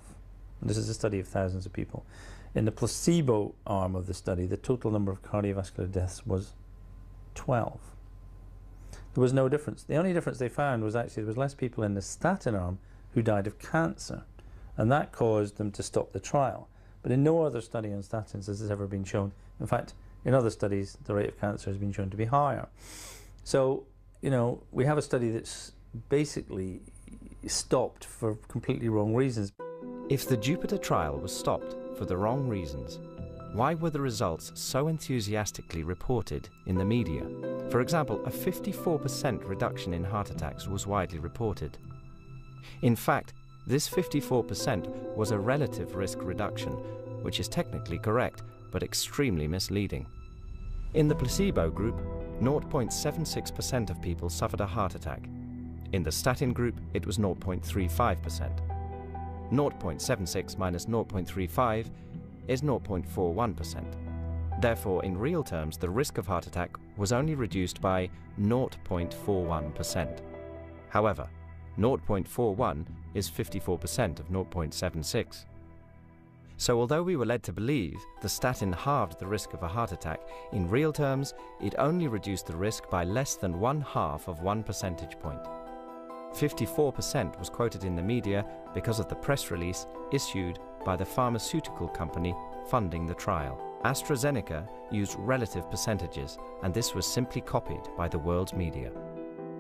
And this is a study of thousands of people. In the placebo arm of the study, the total number of cardiovascular deaths was 12. There was no difference. The only difference they found was actually there was less people in the statin arm who died of cancer, and that caused them to stop the trial. But in no other study on statins has this ever been shown. In fact, in other studies, the rate of cancer has been shown to be higher. So, you know, we have a study that's basically stopped for completely wrong reasons. If the Jupiter trial was stopped for the wrong reasons, why were the results so enthusiastically reported in the media? For example, a 54% reduction in heart attacks was widely reported. In fact, this 54% was a relative risk reduction, which is technically correct, but extremely misleading. In the placebo group, 0.76% of people suffered a heart attack. In the statin group, it was 0.35%. 0.76 minus 0.35 is 0.41%. Therefore, in real terms, the risk of heart attack was only reduced by 0.41%. However, 0.41 is 54% of 0.76. So although we were led to believe the statin halved the risk of a heart attack, in real terms, it only reduced the risk by less than 1/2 of 1 percentage point. 54% was quoted in the media because of the press release issued by the pharmaceutical company funding the trial. AstraZeneca used relative percentages, and this was simply copied by the world's media.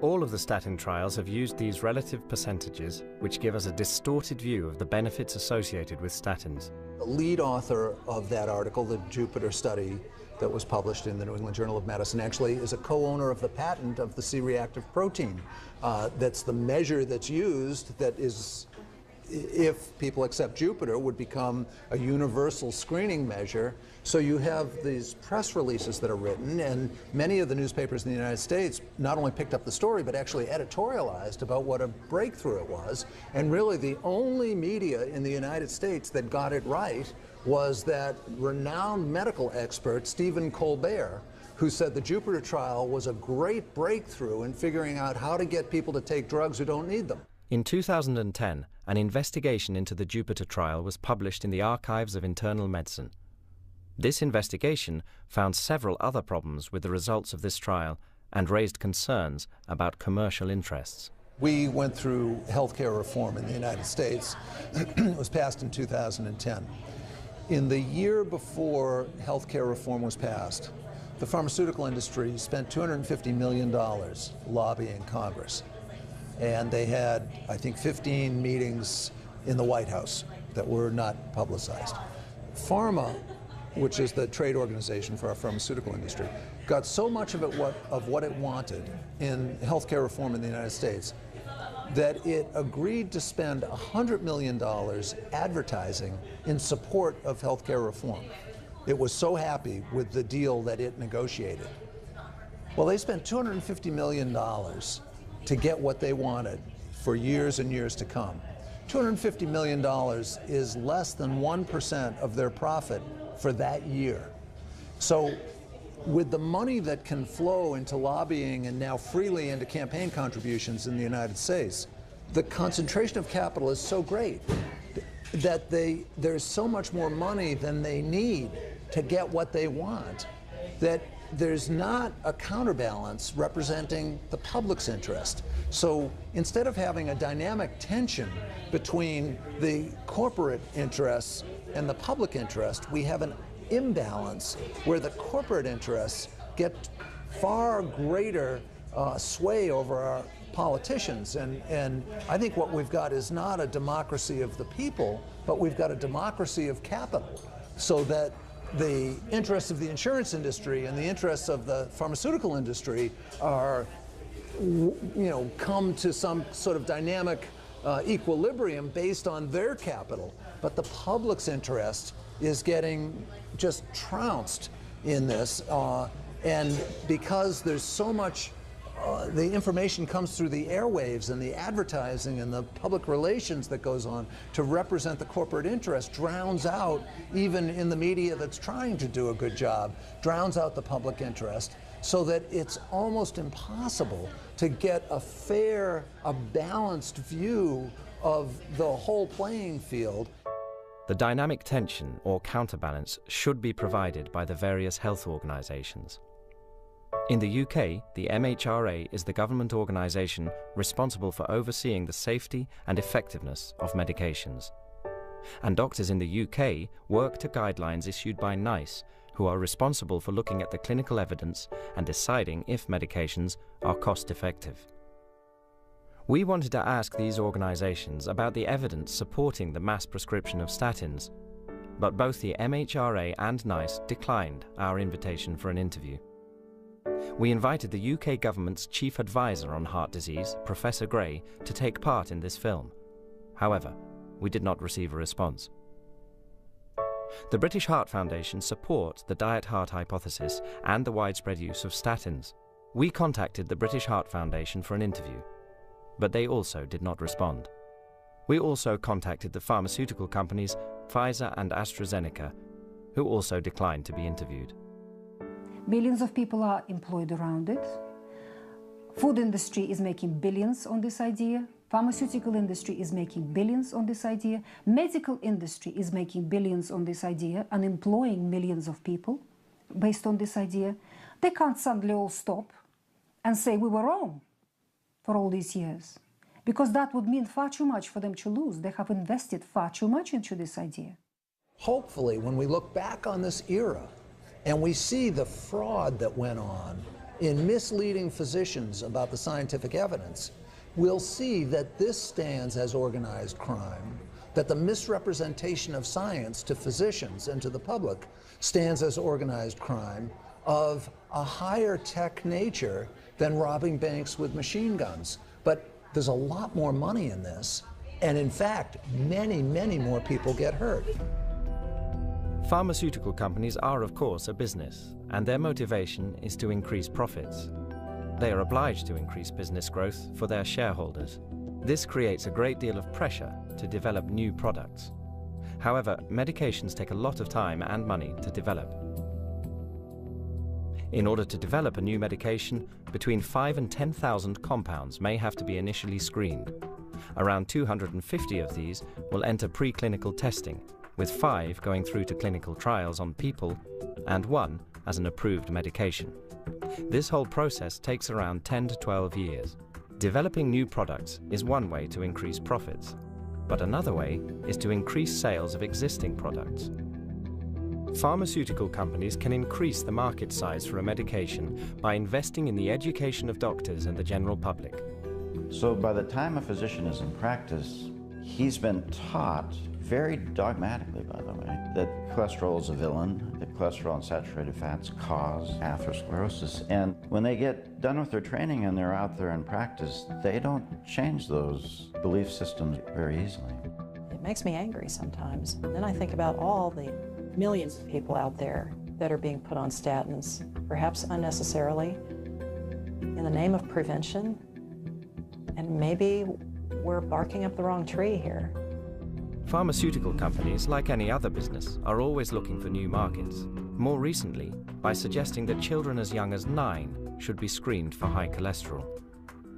All of the statin trials have used these relative percentages, which give us a distorted view of the benefits associated with statins. The lead author of that article, the Jupiter study that was published in the New England Journal of Medicine, actually is a co-owner of the patent of the C-reactive protein. That's the measure that's used that is, if people accept Jupiter, would become a universal screening measure. So you have these press releases that are written, and many of the newspapers in the United States not only picked up the story, but actually editorialized about what a breakthrough it was. And really the only media in the United States that got it right was that renowned medical expert, Stephen Colbert, who said the Jupiter trial was a great breakthrough in figuring out how to get people to take drugs who don't need them. In 2010, an investigation into the Jupiter trial was published in the Archives of Internal Medicine. This investigation found several other problems with the results of this trial and raised concerns about commercial interests. We went through healthcare reform in the United States. It was passed in 2010. In the year before healthcare reform was passed, the pharmaceutical industry spent $250 million lobbying Congress. And they had, I think, 15 meetings in the White House that were not publicized. Pharma, which is the trade organization for our pharmaceutical industry, got so much of what it wanted in healthcare reform in the United States that it agreed to spend $100 million advertising in support of healthcare reform. It was so happy with the deal that it negotiated. Well, they spent $250 million to get what they wanted for years and years to come. $250 million is less than 1% of their profit for that year. So with the money that can flow into lobbying and now freely into campaign contributions in the United States, the concentration of capital is so great that there's so much more money than they need to get what they want, that there's not a counterbalance representing the public's interest. So instead of having a dynamic tension between the corporate interests and the public interest, we have an imbalance where the corporate interests get far greater sway over our politicians. And I think what we've got is not a democracy of the people, but we've got a democracy of capital, so that the interests of the insurance industry and the interests of the pharmaceutical industry are, come to some sort of dynamic equilibrium based on their capital. But the public's interest is getting just trounced in this. And because there's so much, the information comes through the airwaves, and the advertising and the public relations that goes on to represent the corporate interest drowns out, even in the media that's trying to do a good job, drowns out the public interest, so that it's almost impossible to get a fair, a balanced view of the whole playing field. The dynamic tension or counterbalance should be provided by the various health organisations. In the UK, the MHRA is the government organisation responsible for overseeing the safety and effectiveness of medications. And doctors in the UK work to guidelines issued by NICE, who are responsible for looking at the clinical evidence and deciding if medications are cost-effective. We wanted to ask these organisations about the evidence supporting the mass prescription of statins, but both the MHRA and NICE declined our invitation for an interview. We invited the UK government's chief advisor on heart disease, Professor Gray, to take part in this film. However, we did not receive a response. The British Heart Foundation supports the diet heart hypothesis and the widespread use of statins. We contacted the British Heart Foundation for an interview, but they also did not respond. We also contacted the pharmaceutical companies Pfizer and AstraZeneca, who also declined to be interviewed. Millions of people are employed around it. Food industry is making billions on this idea. Pharmaceutical industry is making billions on this idea. Medical industry is making billions on this idea and employing millions of people based on this idea. They can't suddenly all stop and say we were wrong for all these years, because that would mean far too much for them to lose. They have invested far too much into this idea. Hopefully, when we look back on this era and we see the fraud that went on in misleading physicians about the scientific evidence, we'll see that this stands as organized crime, that the misrepresentation of science to physicians and to the public stands as organized crime of a higher tech nature than robbing banks with machine guns. But there's a lot more money in this, and in fact, many, many more people get hurt. Pharmaceutical companies are, of course, a business, and their motivation is to increase profits. They are obliged to increase business growth for their shareholders. This creates a great deal of pressure to develop new products. However, medications take a lot of time and money to develop. In order to develop a new medication, between 5,000 and 10,000 compounds may have to be initially screened. Around 250 of these will enter preclinical testing, with 5 going through to clinical trials on people and 1 as an approved medication. This whole process takes around 10 to 12 years. Developing new products is one way to increase profits, but another way is to increase sales of existing products. Pharmaceutical companies can increase the market size for a medication by investing in the education of doctors and the general public. So by the time a physician is in practice, he's been taught, very dogmatically by the way, that cholesterol is a villain, that cholesterol and saturated fats cause atherosclerosis. And when they get done with their training and they're out there in practice, they don't change those belief systems very easily. It makes me angry sometimes. And then I think about all the millions of people out there that are being put on statins, perhaps unnecessarily, in the name of prevention. And maybe we're barking up the wrong tree here. Pharmaceutical companies, like any other business, are always looking for new markets. more recently by suggesting that children as young as 9 should be screened for high cholesterol.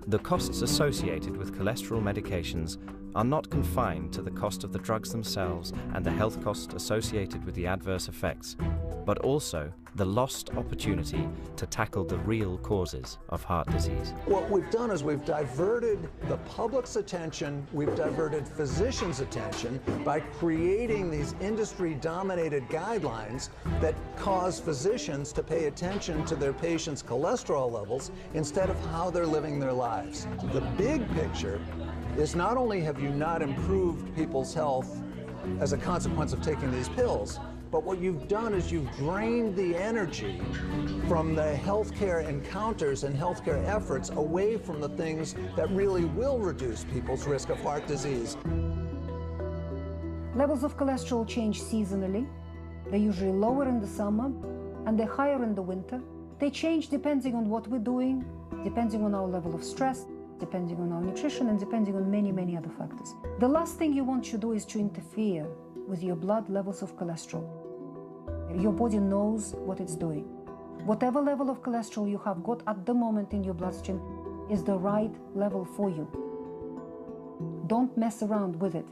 The costs associated with cholesterol medications are not confined to the cost of the drugs themselves and the health cost associated with the adverse effects, but also the lost opportunity to tackle the real causes of heart disease. What we've done is we've diverted the public's attention, we've diverted physicians' attention by creating these industry-dominated guidelines that cause physicians to pay attention to their patients' cholesterol levels instead of how they're living their lives. The big picture is not only have you not improved people's health as a consequence of taking these pills, but what you've done is you've drained the energy from the healthcare encounters and healthcare efforts away from the things that really will reduce people's risk of heart disease. Levels of cholesterol change seasonally. They're usually lower in the summer and they're higher in the winter. They change depending on what we're doing, depending on our level of stress, depending on our nutrition, and depending on many, many other factors. The last thing you want to do is to interfere with your blood levels of cholesterol. Your body knows what it's doing. Whatever level of cholesterol you have got at the moment in your bloodstream is the right level for you. Don't mess around with it.